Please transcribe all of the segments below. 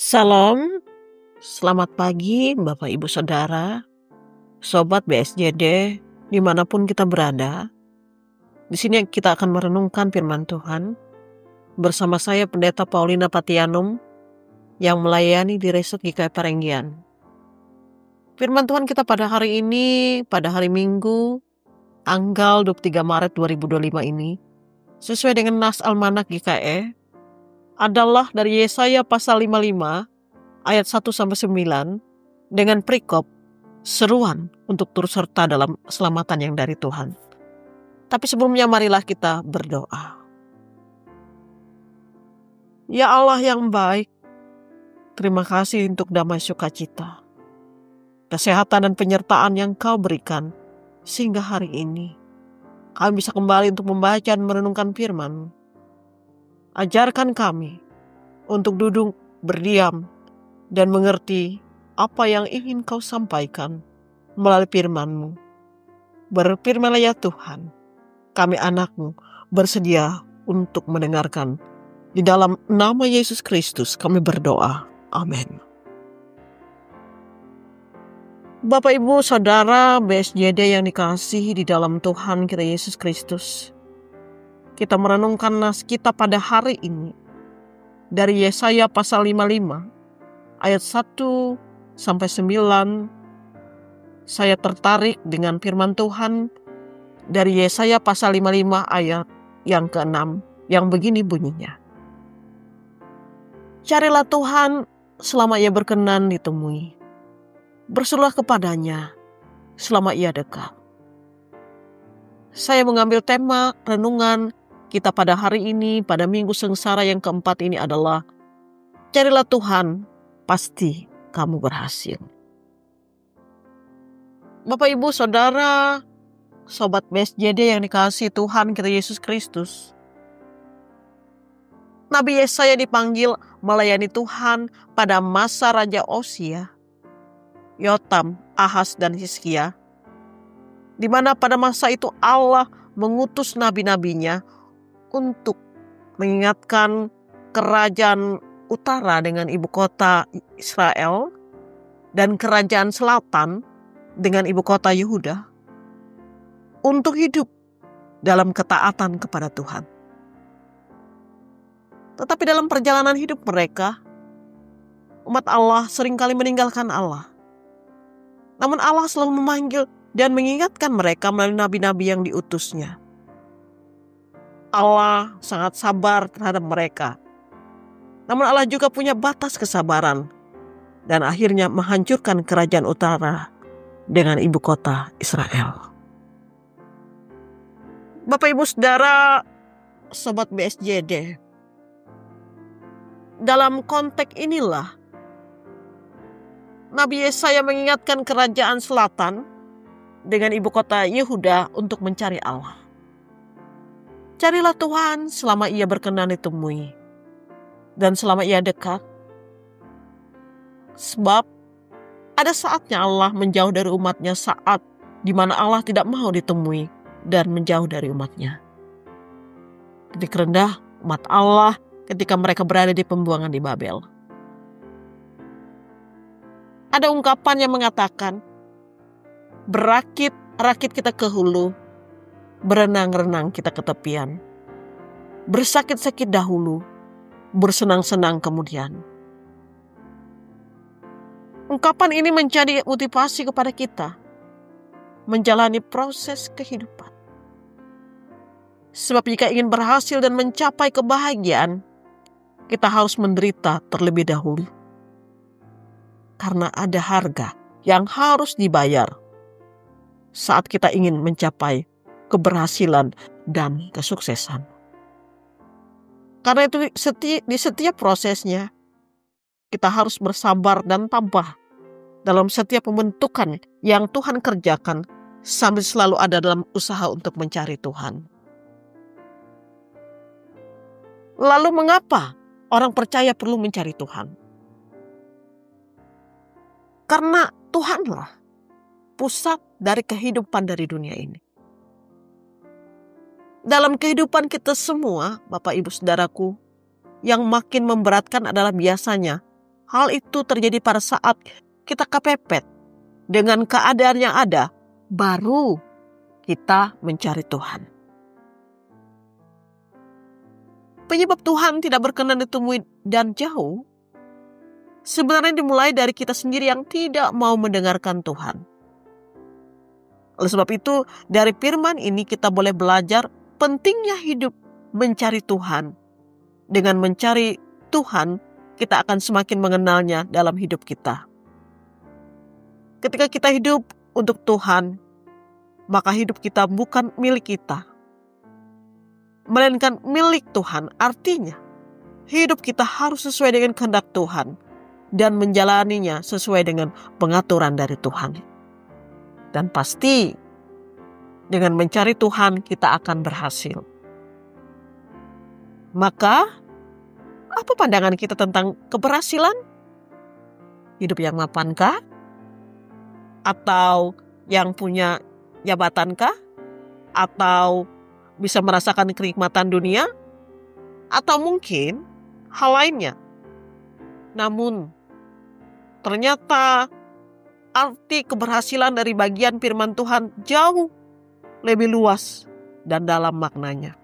Salam, selamat pagi Bapak Ibu Saudara, Sobat BSJD, dimanapun kita berada. Di sini kita akan merenungkan firman Tuhan bersama saya Pendeta Paulina Patianum yang melayani di Resort GKI Parenggian. Firman Tuhan kita pada hari ini, pada hari Minggu, tanggal 23 Maret 2025 ini, sesuai dengan Nas Almanak GKI, adalah dari Yesaya pasal 55 ayat 1-9 dengan perikop seruan untuk turut serta dalam keselamatan yang dari Tuhan. Tapi sebelumnya marilah kita berdoa. Ya Allah yang baik, terima kasih untuk damai sukacita, kesehatan dan penyertaan yang Kau berikan sehingga hari ini kami bisa kembali untuk membaca dan merenungkan firman. Ajarkan kami untuk duduk, berdiam, dan mengerti apa yang ingin Kau sampaikan melalui firman-Mu. Berfirmanlah ya Tuhan, kami anak-Mu bersedia untuk mendengarkan. Di dalam nama Yesus Kristus kami berdoa. Amin. Bapak Ibu Saudara BSJD yang dikasihi di dalam Tuhan kita Yesus Kristus, kita merenungkan nas kita pada hari ini dari Yesaya pasal 55 ayat 1-9. Saya tertarik dengan firman Tuhan dari Yesaya pasal 55 ayat yang ke-6 yang begini bunyinya. Carilah Tuhan selama Ia berkenan ditemui. Berserulah kepadanya selama Ia dekat. Saya mengambil tema renungan kita pada hari ini, pada Minggu Sengsara yang keempat ini adalah carilah Tuhan, pasti kamu berhasil. Bapak Ibu Saudara, Sobat BSJD yang dikasihi Tuhan kita Yesus Kristus, Nabi Yesaya dipanggil melayani Tuhan pada masa Raja Osia, Yotam, Ahaz, dan Hizkia, di mana pada masa itu Allah mengutus nabi-nabinya untuk mengingatkan kerajaan utara dengan ibu kota Israel dan kerajaan selatan dengan ibu kota Yehuda untuk hidup dalam ketaatan kepada Tuhan. Tetapi dalam perjalanan hidup mereka, umat Allah seringkali meninggalkan Allah. Namun Allah selalu memanggil dan mengingatkan mereka melalui nabi-nabi yang diutusnya. Allah sangat sabar terhadap mereka. Namun Allah juga punya batas kesabaran dan akhirnya menghancurkan kerajaan utara dengan ibu kota Israel. Bapak Ibu Saudara, Sobat BSJD, dalam konteks inilah Nabi Yesaya mengingatkan kerajaan selatan dengan ibu kota Yehuda untuk mencari Allah. Carilah Tuhan selama Ia berkenan ditemui dan selama Ia dekat. Sebab ada saatnya Allah menjauh dari umatnya saat di mana Allah tidak mau ditemui dan menjauh dari umatnya. Titik rendah umat Allah ketika mereka berada di pembuangan di Babel. Ada ungkapan yang mengatakan, berakit-rakit kita ke hulu, berenang-renang kita ke tepian. Bersakit-sakit dahulu, bersenang-senang kemudian. Ungkapan ini menjadi motivasi kepada kita menjalani proses kehidupan. Sebab jika ingin berhasil dan mencapai kebahagiaan, kita harus menderita terlebih dahulu. Karena ada harga yang harus dibayar saat kita ingin mencapai keberhasilan dan kesuksesan. Karena itu di setiap prosesnya kita harus bersabar dan tabah dalam setiap pembentukan yang Tuhan kerjakan sambil selalu ada dalam usaha untuk mencari Tuhan. Lalu mengapa orang percaya perlu mencari Tuhan? Karena Tuhanlah pusat dari kehidupan dari dunia ini. Dalam kehidupan kita semua, Bapak Ibu Saudaraku, yang makin memberatkan adalah biasanya hal itu terjadi pada saat kita kepepet dengan keadaan yang ada, baru kita mencari Tuhan. Penyebab Tuhan tidak berkenan ditemui dan jauh, sebenarnya dimulai dari kita sendiri yang tidak mau mendengarkan Tuhan. Oleh sebab itu, dari firman ini kita boleh belajar pentingnya hidup mencari Tuhan. Dengan mencari Tuhan, kita akan semakin mengenalnya dalam hidup kita. Ketika kita hidup untuk Tuhan, maka hidup kita bukan milik kita, melainkan milik Tuhan. Artinya, hidup kita harus sesuai dengan kehendak Tuhan dan menjalaninya sesuai dengan pengaturan dari Tuhan. Dan pasti dengan mencari Tuhan kita akan berhasil. Maka, apa pandangan kita tentang keberhasilan? Hidup yang mapankah? Atau yang punya jabatankah? Atau bisa merasakan kenikmatan dunia? Atau mungkin hal lainnya? Namun, ternyata arti keberhasilan dari bagian firman Tuhan jauh lebih luas dan dalam maknanya.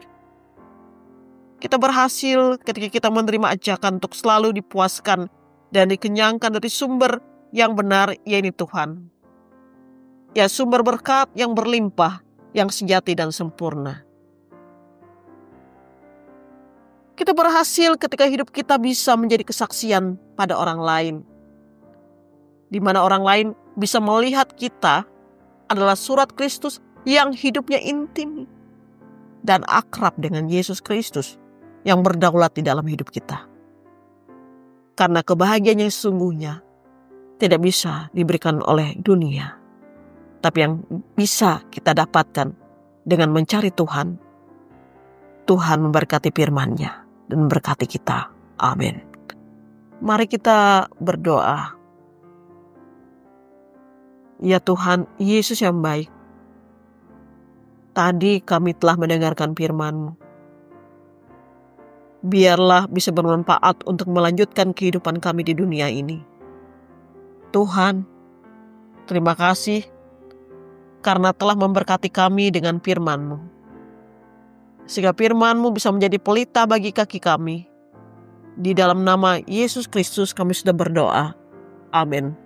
Kita berhasil ketika kita menerima ajakan untuk selalu dipuaskan dan dikenyangkan dari sumber yang benar, yaitu Tuhan. Ya, sumber berkat yang berlimpah, yang sejati dan sempurna. Kita berhasil ketika hidup kita bisa menjadi kesaksian pada orang lain, di mana orang lain bisa melihat kita adalah surat Kristus yang hidupnya intim dan akrab dengan Yesus Kristus yang berdaulat di dalam hidup kita. Karena kebahagiaan yang sesungguhnya tidak bisa diberikan oleh dunia, tapi yang bisa kita dapatkan dengan mencari Tuhan. Tuhan memberkati firman-Nya dan memberkati kita. Amin. Mari kita berdoa. Ya Tuhan Yesus yang baik, tadi kami telah mendengarkan firman-Mu. Biarlah bisa bermanfaat untuk melanjutkan kehidupan kami di dunia ini. Tuhan, terima kasih karena telah memberkati kami dengan firman-Mu. Sehingga firman-Mu bisa menjadi pelita bagi kaki kami. Di dalam nama Yesus Kristus kami sudah berdoa. Amin.